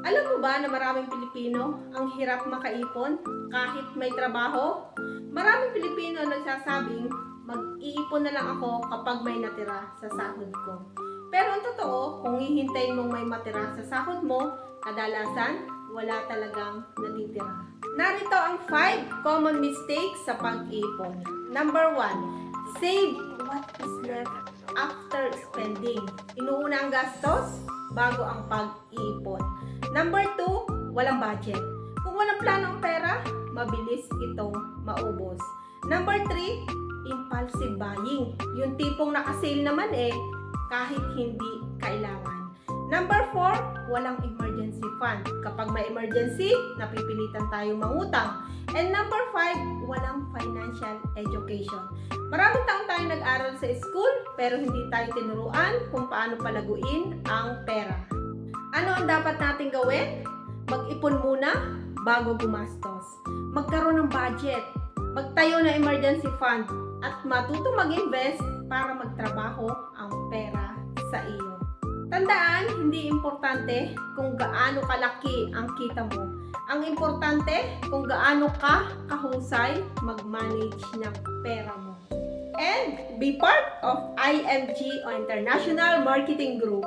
Alam mo ba na maraming Pilipino ang hirap makaipon kahit may trabaho? Maraming Pilipino nagsasabing mag-iipon na lang ako kapag may natira sa sahod ko. Pero ang totoo, kung hihintayin mong may matira sa sahod mo, kadalasan wala talagang natitira. Narito ang 5 common mistakes sa pag-iipon. Number 1, save what is left after spending. Inuuna ang gastos bago ang pag-iipon. Number 2, walang budget. Kung walang plano ang pera, mabilis itong maubos. Number 3, impulsive buying. Yung tipong nakasale naman kahit hindi kailangan. Number 4, walang emergency fund. Kapag may emergency, napipilitan tayong mangutang. And number 5, walang financial education. Maraming taon tayong nag-aral sa school, pero hindi tayo tinuruan kung paano palaguin ang pera. Ano ang dapat nating gawin? Mag-ipon muna bago gumastos. Magkaroon ng budget. Magtayo ng emergency fund. At matuto mag-invest para magtrabaho ang pera sa iyo. Tandaan, hindi importante kung gaano kalaki ang kita mo. Ang importante kung gaano ka kahusay mag-manage ng pera mo. And be part of IMG o International Marketing Group.